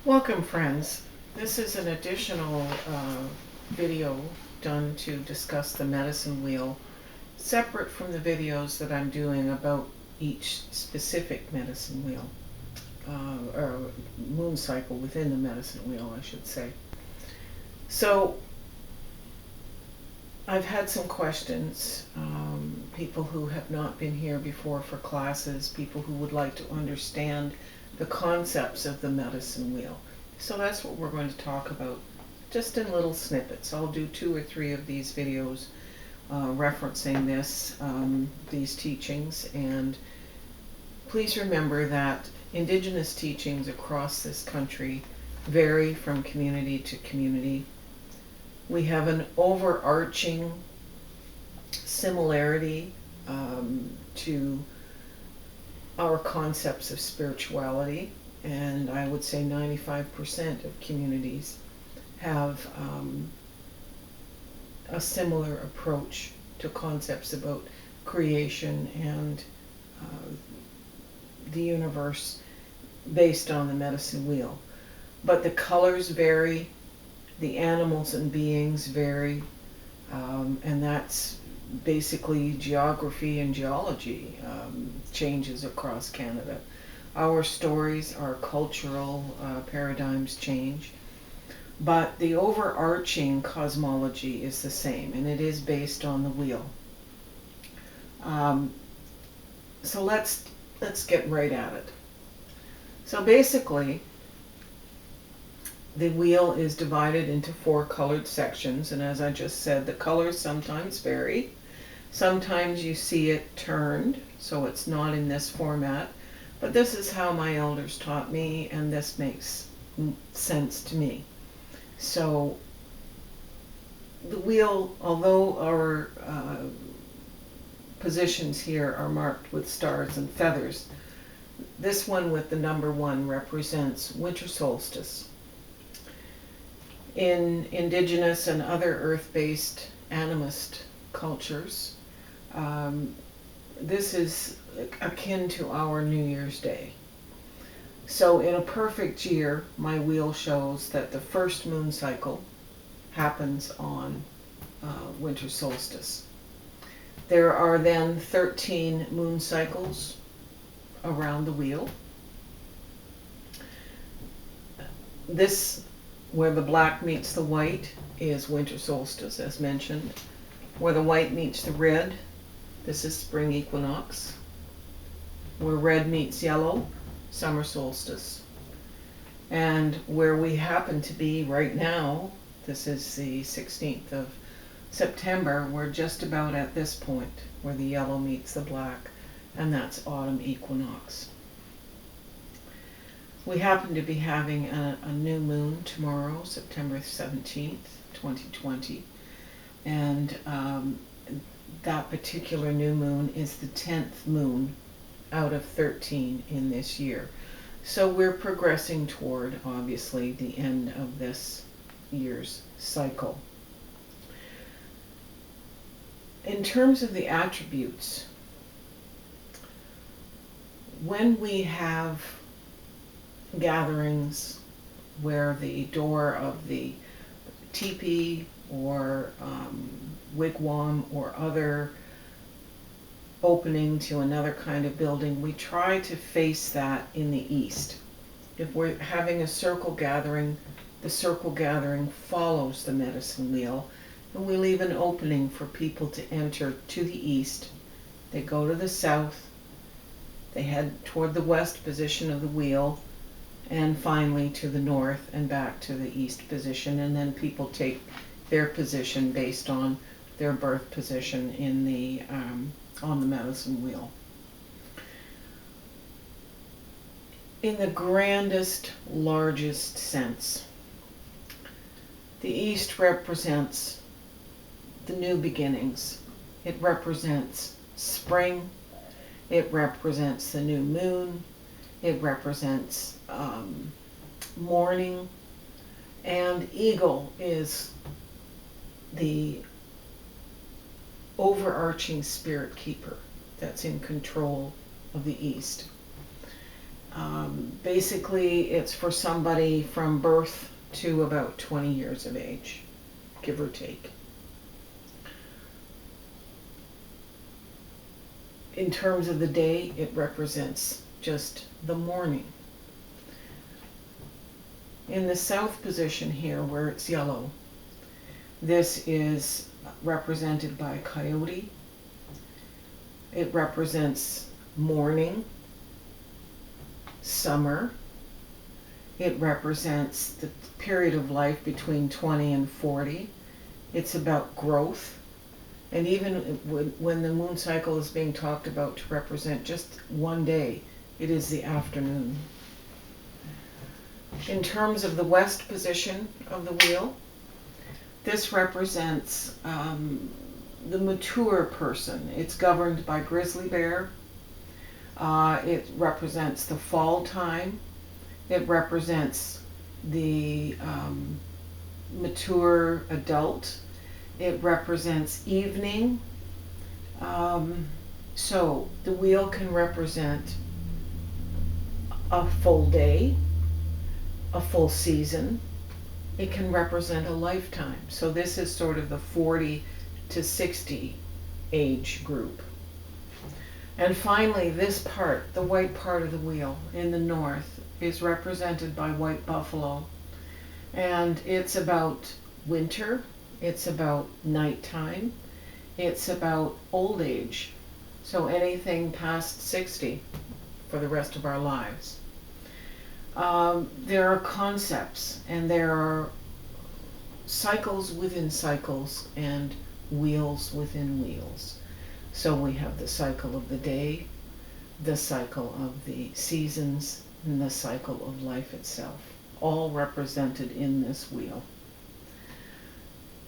Welcome, friends. This is an additional video done to discuss the medicine wheel, separate from the videos that I'm doing about each specific medicine wheel, or moon cycle within the medicine wheel, I should say. So, I've had some questions, people who have not been here before for classes, people who would like to understand the concepts of the medicine wheel. So that's what we're going to talk about, just in little snippets. I'll do 2 or 3 of these videos referencing these teachings, and please remember that Indigenous teachings across this country vary from community to community. We have an overarching similarity to our concepts of spirituality, and I would say 95% of communities have a similar approach to concepts about creation and the universe based on the medicine wheel. But the colors vary, the animals and beings vary, and that's basically geography and geology changes across Canada. Our stories, our cultural paradigms change, but the overarching cosmology is the same, and it is based on the wheel. So let's get right at it. So basically, the wheel is divided into 4 colored sections, and as I just said, the colors sometimes vary. Sometimes you see it turned, so it's not in this format, but this is how my elders taught me, and this makes sense to me. So the wheel, although our positions here are marked with stars and feathers, this one with the number 1 represents winter solstice. In Indigenous and other earth-based animist cultures, this is akin to our New Year's Day. So in a perfect year, my wheel shows that the first moon cycle happens on winter solstice. There are then 13 moon cycles around the wheel. This, where the black meets the white, is winter solstice, as mentioned. Where the white meets the red, this is spring equinox. Where red meets yellow, summer solstice. And where we happen to be right now, this is the 16th of September, we're just about at this point where the yellow meets the black, and that's autumn equinox. We happen to be having a new moon tomorrow, September 17th, 2020, and that particular new moon is the 10th moon out of 13 in this year. So we're progressing toward, obviously, the end of this year's cycle. In terms of the attributes, when we have gatherings where the door of the teepee or wigwam or other opening to another kind of building, we try to face that in the east. If we're having a circle gathering, the circle gathering follows the medicine wheel, and we leave an opening for people to enter to the east. They go to the south, they head toward the west position of the wheel, and finally to the north and back to the east position, and then people take their position based on their birth position in the on the medicine wheel. In the grandest, largest sense, the east represents the new beginnings. It represents spring. It represents the new moon. It represents morning. And eagle is the overarching spirit keeper that's in control of the east. Basically, it's for somebody from birth to about 20 years of age, give or take. In terms of the day, it represents just the morning. In the south position here, where it's yellow, this is represented by a coyote. It represents morning, summer. It represents the period of life between 20 and 40. It's about growth. And even when the moon cycle is being talked about to represent just one day, it is the afternoon. In terms of the west position of the wheel, this represents the mature person. It's governed by grizzly bear. It represents the fall time. It represents the mature adult. It represents evening. So the wheel can represent a full day, a full season. It can represent a lifetime. So this is sort of the 40 to 60 age group. And finally, this part, the white part of the wheel in the north, is represented by white buffalo. And it's about winter, it's about nighttime, it's about old age. So anything past 60 for the rest of our lives. There are concepts, and there are cycles within cycles and wheels within wheels. So we have the cycle of the day, the cycle of the seasons, and the cycle of life itself, all represented in this wheel.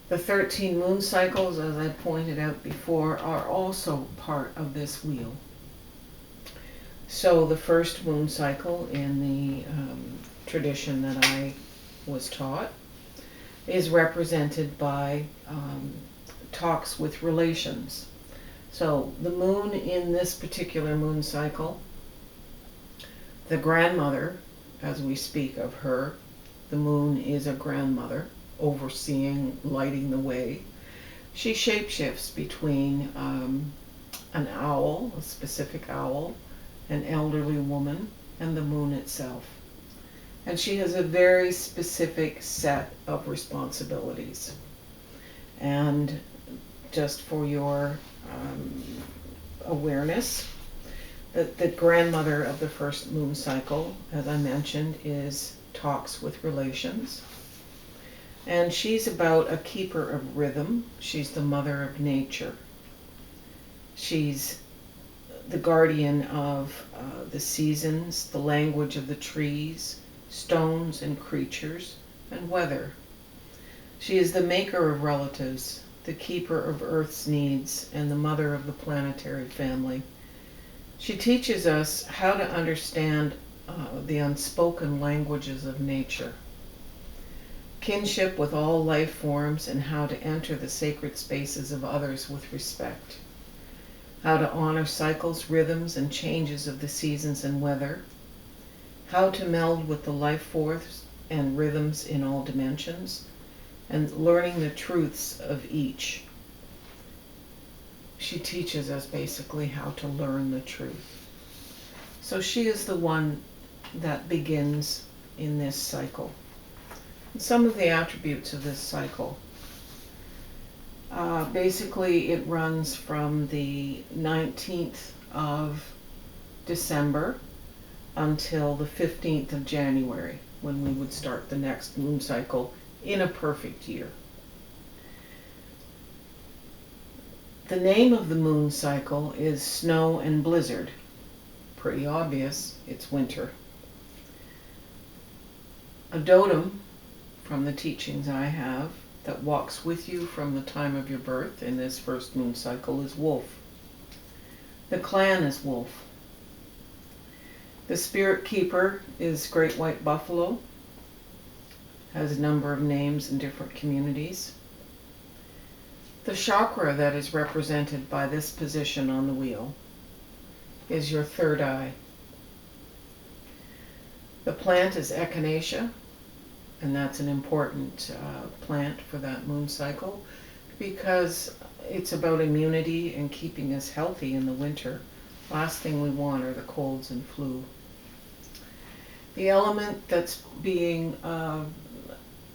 The 13 moon cycles, as I pointed out before, are also part of this wheel. So the first moon cycle in the tradition that I was taught is represented by talks with relations. So the moon in this particular moon cycle, the grandmother, as we speak of her, the moon is a grandmother overseeing, lighting the way. She shapeshifts between an owl, a specific owl, an elderly woman, and the moon itself. And she has a very specific set of responsibilities. And just for your awareness, the grandmother of the first moon cycle, as I mentioned, is talks with relations. And she's about a keeper of rhythm. She's the mother of nature. She's the guardian of the seasons, the language of the trees, stones and creatures, and weather. She is the maker of relatives, the keeper of Earth's needs, and the mother of the planetary family. She teaches us how to understand the unspoken languages of nature, kinship with all life forms, and how to enter the sacred spaces of others with respect, how to honor cycles, rhythms, and changes of the seasons and weather, how to meld with the life force and rhythms in all dimensions, and learning the truths of each. She teaches us basically how to learn the truth. So she is the one that begins in this cycle. And some of the attributes of this cycle. Basically, it runs from the 19th of December until the 15th of January, when we would start the next moon cycle in a perfect year. The name of the moon cycle is Snow and Blizzard. Pretty obvious, it's winter. A totem, from the teachings I have, that walks with you from the time of your birth in this first moon cycle is wolf. The clan is wolf. The spirit keeper is great white buffalo. Has a number of names in different communities. The chakra that is represented by this position on the wheel is your third eye. The plant is echinacea, and that's an important plant for that moon cycle because it's about immunity and keeping us healthy in the winter. Last thing we want are the colds and flu. The element that's being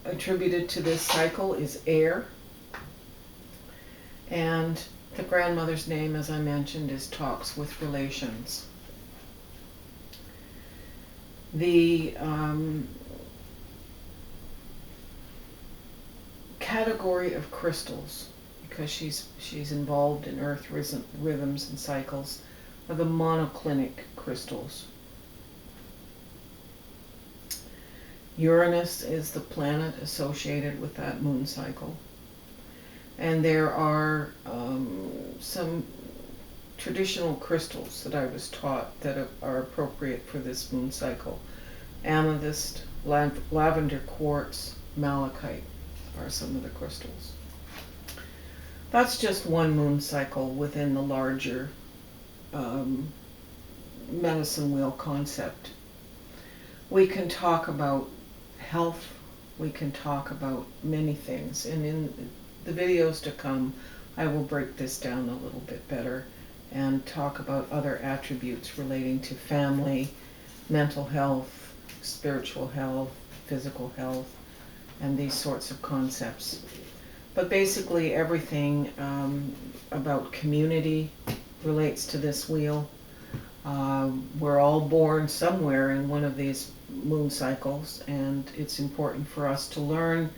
attributed to this cycle is air, and the grandmother's name, as I mentioned, is Talks with Relations. The category of crystals, because she's involved in earth rhythms and cycles, are the monoclinic crystals. Uranus is the planet associated with that moon cycle. And there are some traditional crystals that I was taught that are appropriate for this moon cycle. Amethyst, lavender quartz, malachite are some of the crystals. That's just one moon cycle within the larger medicine wheel concept. We can talk about health, we can talk about many things, and in the videos to come I will break this down a little bit better and talk about other attributes relating to family, mental health, spiritual health, physical health, and these sorts of concepts. But basically everything about community relates to this wheel. We're all born somewhere in one of these moon cycles, and it's important for us to learn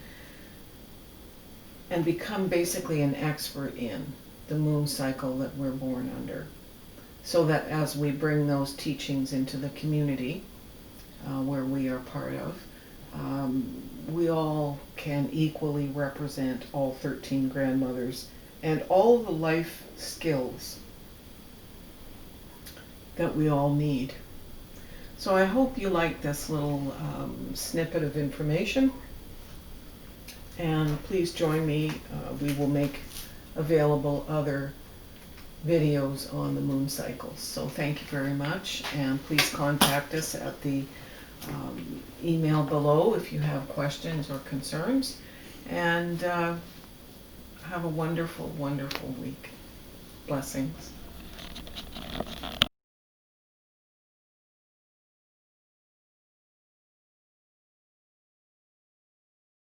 and become basically an expert in the moon cycle that we're born under, so that as we bring those teachings into the community where we are part of, we all can equally represent all 13 grandmothers and all the life skills that we all need. So I hope you like this little snippet of information, and please join me. We will make available other videos on the moon cycles. So thank you very much, and please contact us at the email below if you have questions or concerns, and have a wonderful, wonderful week. Blessings.